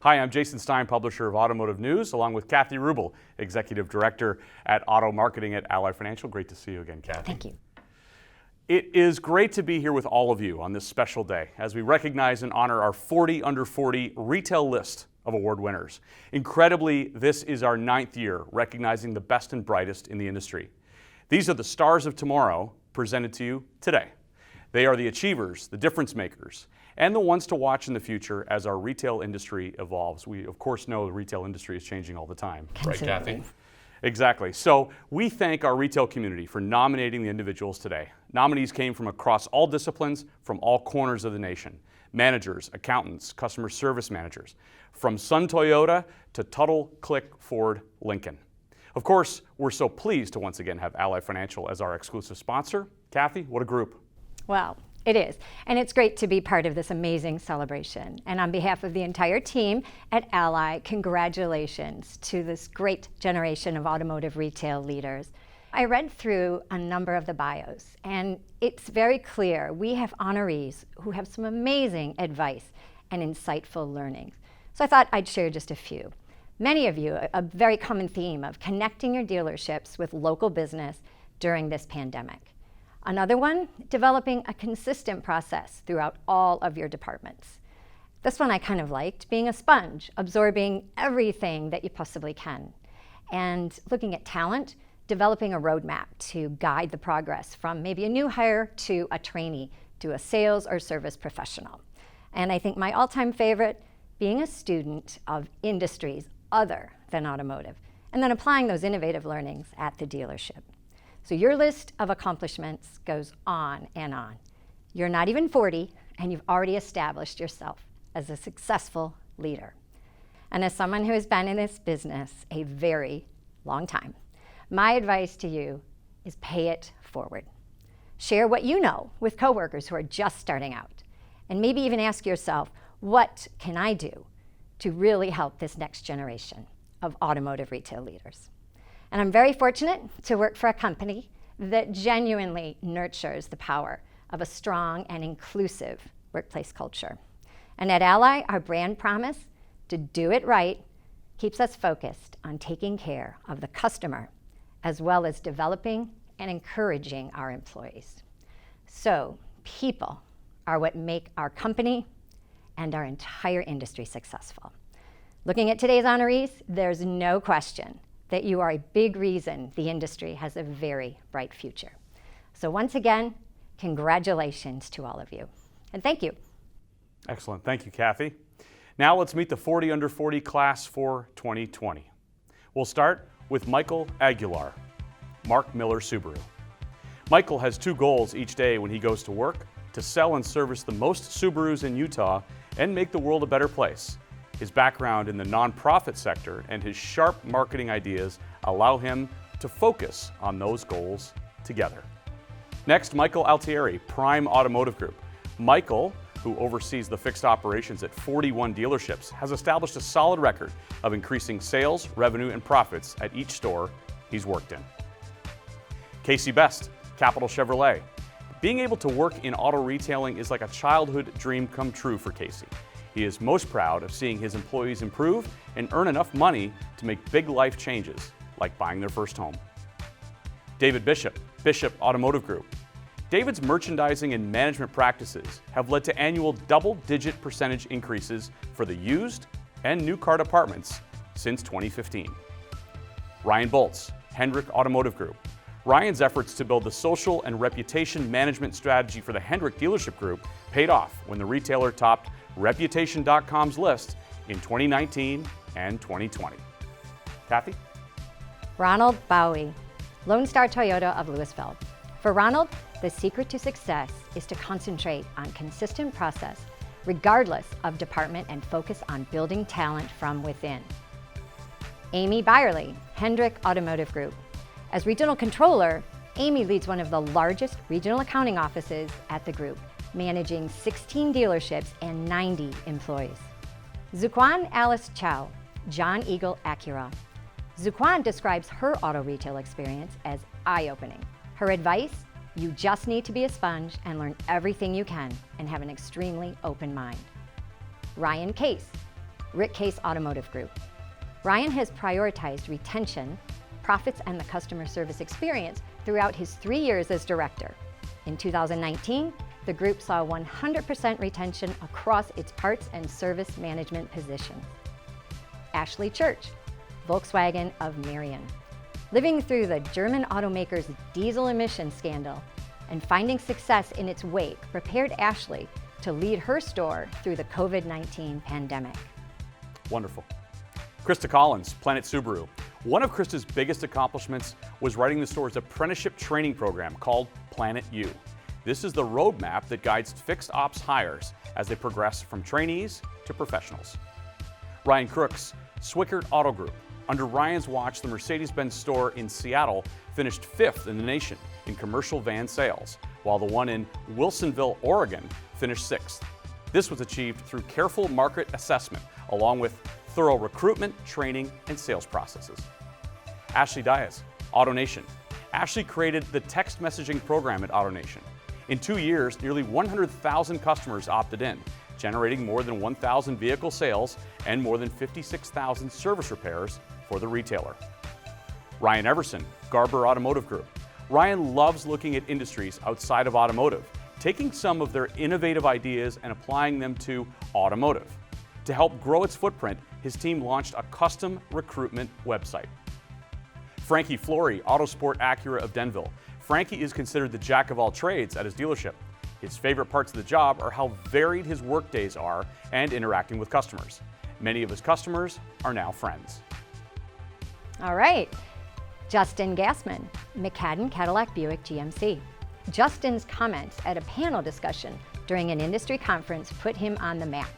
Hi, I'm Jason Stein, publisher of Automotive News, along with Kathy Rubel, Executive Director at Auto Marketing at Ally Financial. Great to see you again, Kathy. Thank you. It is great to be here with all of you on this special day as we recognize and honor our 40 Under 40 retail list of award winners. Incredibly, this is our 9th year recognizing the best and brightest in the industry. These are the stars of tomorrow presented to you today. They are the achievers, the difference makers, and the ones to watch in the future as our retail industry evolves. We, of course, know the retail industry is changing all the time. Right, Kathy? Exactly. So we thank our retail community for nominating the individuals today. Nominees came from across all disciplines, from all corners of the nation. Managers, accountants, customer service managers, from Sun Toyota to Tuttle, Click, Ford, Lincoln. Of course, we're so pleased to once again have Ally Financial as our exclusive sponsor. Kathy, what a group. Well, it is. And it's great to be part of this amazing celebration. And on behalf of the entire team at Ally, congratulations to this great generation of automotive retail leaders. I read through a number of the bios, and it's very clear we have honorees who have some amazing advice and insightful learnings. So I thought I'd share just a few. Many of you, a very common theme of connecting your dealerships with local business during this pandemic. Another one, developing a consistent process throughout all of your departments. This one I kind of liked, being a sponge, absorbing everything that you possibly can. And looking at talent, developing a roadmap to guide the progress from maybe a new hire to a trainee to a sales or service professional. And I think my all-time favorite, being a student of industries other than automotive, and then applying those innovative learnings at the dealership. So your list of accomplishments goes on and on. You're not even 40, and you've already established yourself as a successful leader. And as someone who has been in this business a very long time, my advice to you is pay it forward. Share what you know with coworkers who are just starting out, and maybe even ask yourself, what can I do to really help this next generation of automotive retail leaders? And I'm very fortunate to work for a company that genuinely nurtures the power of a strong and inclusive workplace culture. And at Ally, our brand promise to do it right keeps us focused on taking care of the customer, as well as developing and encouraging our employees. So people are what make our company and our entire industry successful. Looking at today's honorees, there's no question that you are a big reason the industry has a very bright future. So once again, congratulations to all of you. And thank you. Excellent. Thank you, Kathy. Now let's meet the 40 Under 40 class for 2020. We'll start with Michael Aguilar, Mark Miller Subaru. Michael has 2 goals each day when he goes to work: to sell and service the most Subarus in Utah and make the world a better place. His background in the nonprofit sector and his sharp marketing ideas allow him to focus on those goals together. Next, Michael Altieri, Prime Automotive Group. Michael, who oversees the fixed operations at 41 dealerships, has established a solid record of increasing sales, revenue, and profits at each store he's worked in. Casey Best, Capital Chevrolet. Being able to work in auto retailing is like a childhood dream come true for Casey. He is most proud of seeing his employees improve and earn enough money to make big life changes, like buying their first home. David Bishop, Bishop Automotive Group. David's merchandising and management practices have led to annual double-digit % increases for the used and new car departments since 2015. Ryan Boltz, Hendrick Automotive Group. Ryan's efforts to build the social and reputation management strategy for the Hendrick dealership group paid off when the retailer topped Reputation.com's list in 2019 and 2020. Kathy? Ronald Bowie, Lone Star Toyota of Louisville. For Ronald, the secret to success is to concentrate on consistent process, regardless of department, and focus on building talent from within. Amy Byerly, Hendrick Automotive Group. As regional controller, Amy leads one of the largest regional accounting offices at the group, managing 16 dealerships and 90 employees. Zuquan Alice Chow, John Eagle Acura. Zuquan describes her auto retail experience as eye-opening. Her advice: you just need to be a sponge and learn everything you can and have an extremely open mind. Ryan Case, Rick Case Automotive Group. Ryan has prioritized retention, profits, and the customer service experience throughout his 3 years as director. In 2019, the group saw 100% retention across its parts and service management positions. Ashley Church, Volkswagen of Marion. Living through the German automaker's diesel emission scandal and finding success in its wake prepared Ashley to lead her store through the COVID-19 pandemic. Wonderful. Krista Collins, Planet Subaru. One of Krista's biggest accomplishments was writing the store's apprenticeship training program called Planet U. This is the roadmap that guides fixed ops hires as they progress from trainees to professionals. Ryan Crooks, Swickert Auto Group. Under Ryan's watch, the Mercedes-Benz store in Seattle finished 5th in the nation in commercial van sales, while the one in Wilsonville, Oregon finished 6th. This was achieved through careful market assessment, along with thorough recruitment, training, and sales processes. Ashley Diaz, AutoNation. Ashley created the text messaging program at AutoNation. In 2 years, nearly 100,000 customers opted in, generating more than 1,000 vehicle sales and more than 56,000 service repairs for the retailer. Ryan Everson, Garber Automotive Group. Ryan loves looking at industries outside of automotive, taking some of their innovative ideas and applying them to automotive. To help grow its footprint, his team launched a custom recruitment website. Frankie Flory, Autosport Acura of Denville. Frankie is considered the jack of all trades at his dealership. His favorite parts of the job are how varied his work days are and interacting with customers. Many of his customers are now friends. All right, Justin Gassman, McCadden Cadillac Buick GMC. Justin's comments at a panel discussion during an industry conference put him on the map.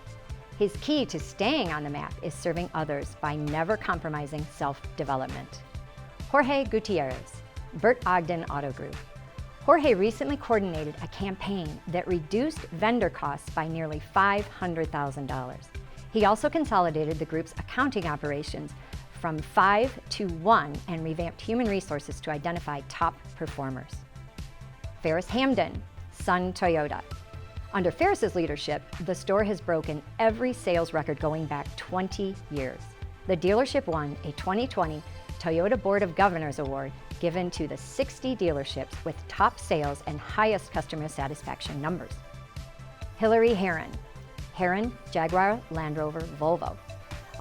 His key to staying on the map is serving others by never compromising self-development. Jorge Gutierrez, Bert Ogden Auto Group. Jorge recently coordinated a campaign that reduced vendor costs by nearly $500,000. He also consolidated the group's accounting operations from 5 to 1 and revamped human resources to identify top performers. Ferris Hamden, Sun Toyota. Under Ferris's leadership, the store has broken every sales record going back 20 years. The dealership won a 2020 Toyota Board of Governors Award given to the 60 dealerships with top sales and highest customer satisfaction numbers. Hillary Heron, Heron, Jaguar, Land Rover, Volvo.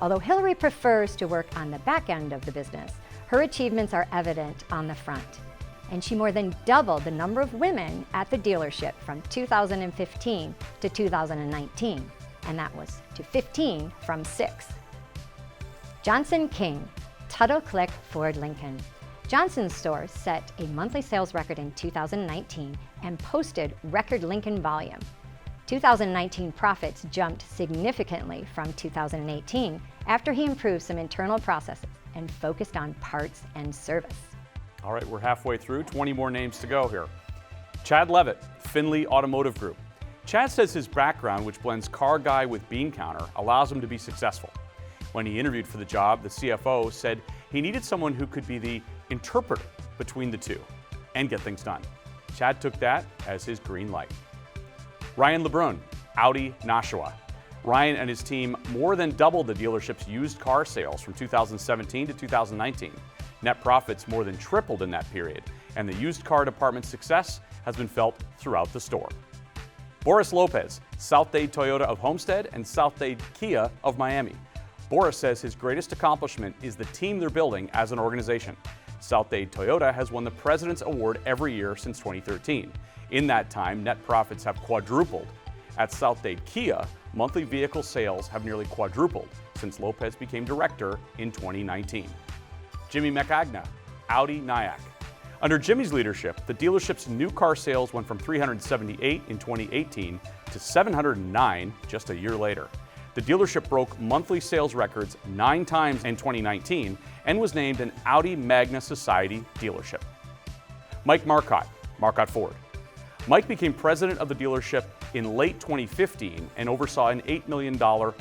Although Hillary prefers to work on the back end of the business, her achievements are evident on the front. And she more than doubled the number of women at the dealership from 2015 to 2019, and that was to 15 from 6. Johnson King, Tuttle Click Ford Lincoln. Johnson's store set a monthly sales record in 2019 and posted record Lincoln volume. 2019 profits jumped significantly from 2018 after he improved some internal processes and focused on parts and service. All right, we're halfway through, 20 more names to go here. Chad Levitt, Finley Automotive Group. Chad says his background, which blends car guy with bean counter, allows him to be successful. When he interviewed for the job, the CFO said he needed someone who could be the interpreter between the two and get things done. Chad took that as his green light. Ryan LeBrun, Audi Nashua. Ryan and his team more than doubled the dealership's used car sales from 2017 to 2019. Net profits more than tripled in that period, and the used car department's success has been felt throughout the store. Boris Lopez, South Dade Toyota of Homestead and South Dade Kia of Miami. Boris says his greatest accomplishment is the team they're building as an organization. South Dade Toyota has won the President's Award every year since 2013. In that time, net profits have quadrupled. At South Dade Kia, monthly vehicle sales have nearly quadrupled since Lopez became director in 2019. Jimmy McAgna, Audi Nyack. Under Jimmy's leadership, the dealership's new car sales went from 378 in 2018 to 709 just a year later. The dealership broke monthly sales records 9 times in 2019 and was named an Audi Magna Society dealership. Mike Marcotte, Marcotte Ford. Mike became president of the dealership in late 2015 and oversaw an $8 million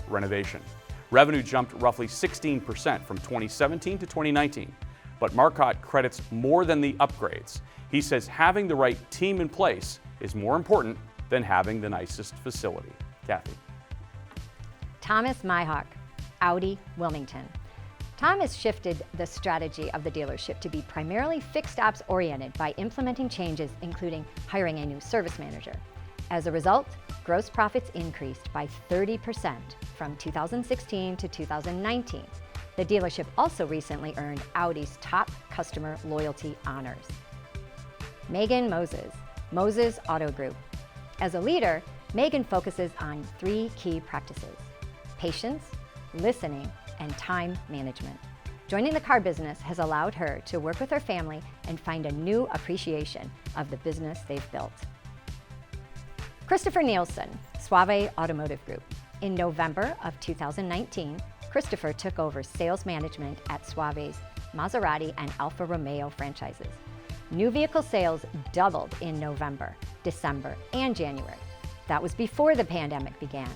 renovation. Revenue jumped roughly 16% from 2017 to 2019. But Marcotte credits more than the upgrades. He says having the right team in place is more important than having the nicest facility. Kathy. Thomas Myhawk, Audi Wilmington. Tom has shifted the strategy of the dealership to be primarily fixed ops oriented by implementing changes including hiring a new service manager. As a result, gross profits increased by 30% from 2016 to 2019. The dealership also recently earned Audi's top customer loyalty honors. Megan Moses, Moses Auto Group. As a leader, Megan focuses on 3 key practices: patience, listening, and time management. Joining the car business has allowed her to work with her family and find a new appreciation of the business they've built. Christopher Nielsen, Suave Automotive Group. In November of 2019, Christopher took over sales management at Suave's Maserati and Alfa Romeo franchises. New vehicle sales doubled in November, December, and January. That was before the pandemic began.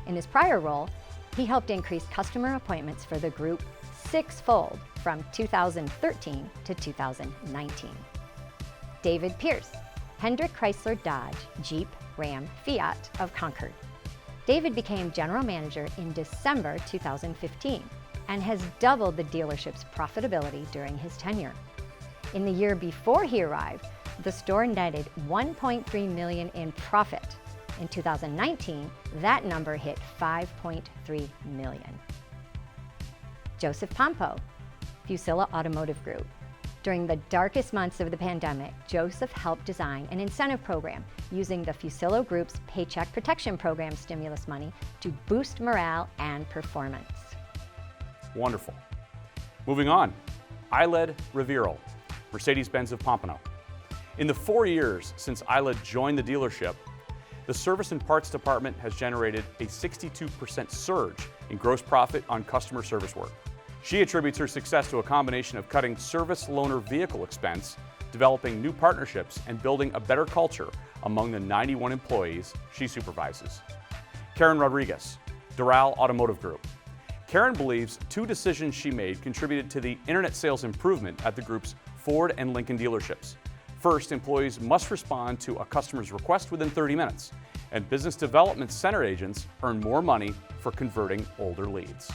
In his prior role, he helped increase customer appointments for the group 6-fold from 2013 to 2019. David Pierce, Hendrick Chrysler Dodge, Jeep, Ram, Fiat of Concord. David became general manager in December 2015 and has doubled the dealership's profitability during his tenure. In the year before he arrived, the store netted $1.3 million in profit. In 2019, that number hit $5.3 million. Joseph Pompo, Fusilla Automotive Group. During the darkest months of the pandemic, Joseph helped design an incentive program using the Fusilla Group's Paycheck Protection Program stimulus money to boost morale and performance. Wonderful. Moving on, Eiled Reveral, Mercedes-Benz of Pompano. In the 4 years since Eiled joined the dealership, the service and parts department has generated a 62% surge in gross profit on customer service work. She attributes her success to a combination of cutting service loaner vehicle expense, developing new partnerships, and building a better culture among the 91 employees she supervises. Karen Rodriguez, Doral Automotive Group. Karen believes 2 decisions she made contributed to the internet sales improvement at the group's Ford and Lincoln dealerships. First, employees must respond to a customer's request within 30 minutes, and business development center agents earn more money for converting older leads.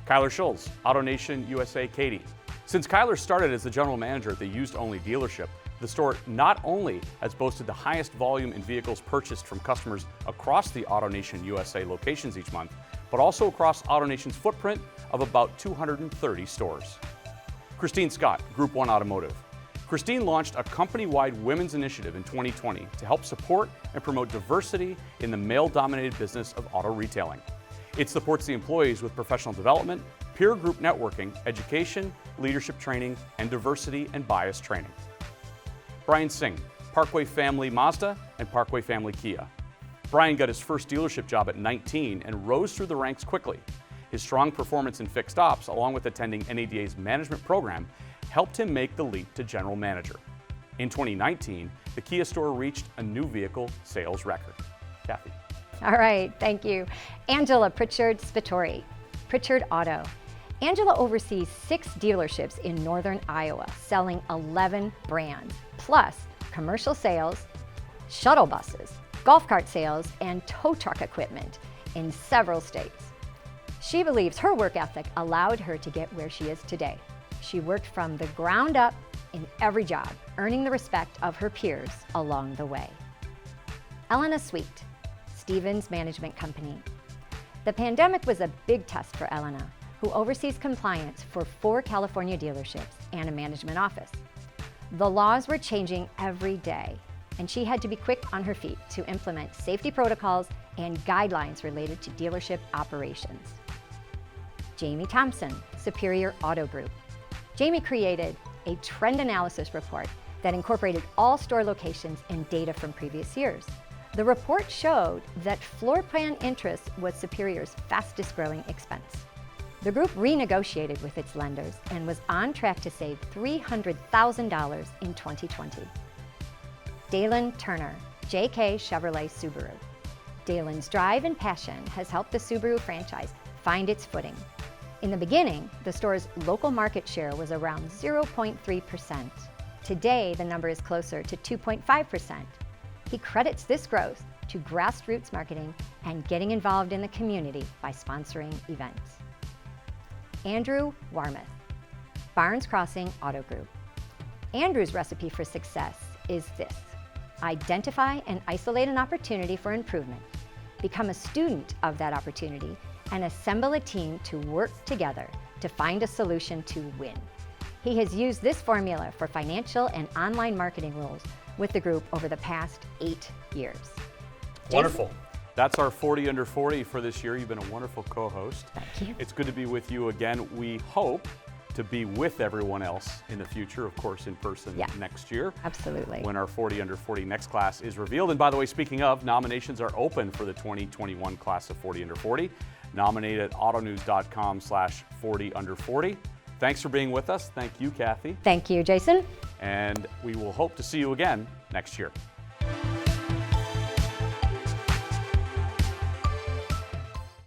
Kyler Schulz, AutoNation USA Katy. Since Kyler started as the general manager at the used-only dealership, the store not only has boasted the highest volume in vehicles purchased from customers across the AutoNation USA locations each month, but also across AutoNation's footprint of about 230 stores. Christine Scott, Group 1 Automotive. Christine launched a company-wide women's initiative in 2020 to help support and promote diversity in the male-dominated business of auto retailing. It supports the employees with professional development, peer group networking, education, leadership training, and diversity and bias training. Brian Singh, Parkway Family Mazda and Parkway Family Kia. Brian got his first dealership job at 19 and rose through the ranks quickly. His strong performance in fixed ops, along with attending NADA's management program, helped him make the leap to general manager. In 2019, the Kia store reached a new vehicle sales record. Kathy. All right, thank you. Angela Pritchard Spitori, Pritchard Auto. Angela oversees 6 dealerships in northern Iowa, selling 11 brands, plus commercial sales, shuttle buses, golf cart sales, and tow truck equipment in several states. She believes her work ethic allowed her to get where she is today. She worked from the ground up in every job, earning the respect of her peers along the way. Elena Sweet, Stevens Management Company. The pandemic was a big test for Elena, who oversees compliance for 4 California dealerships and a management office. The laws were changing every day, and she had to be quick on her feet to implement safety protocols and guidelines related to dealership operations. Jamie Thompson, Superior Auto Group. Jamie created a trend analysis report that incorporated all store locations and data from previous years. The report showed that floor plan interest was Superior's fastest growing expense. The group renegotiated with its lenders and was on track to save $300,000 in 2020. Dalen Turner, JK Chevrolet Subaru. Dalen's drive and passion has helped the Subaru franchise find its footing. In the beginning, the store's local market share was around 0.3%. Today, the number is closer to 2.5%. He credits this growth to grassroots marketing and getting involved in the community by sponsoring events. Andrew Warmoth, Barnes Crossing Auto Group. Andrew's recipe for success is this: identify and isolate an opportunity for improvement, become a student of that opportunity, and assemble a team to work together to find a solution to win. He has used this formula for financial and online marketing roles with the group over the past 8 years. Wonderful. That's our 40 Under 40 for this year. You've been a wonderful co-host. Thank you. It's good to be with you again. We hope to be with everyone else in the future, of course, in person next year. Absolutely. When our 40 Under 40 next class is revealed. And by the way, speaking of, nominations are open for the 2021 class of 40 Under 40. Nominate at autonews.com/40 Under 40. Thanks for being with us. Thank you, Kathy. Thank you, Jason. And we will hope to see you again next year.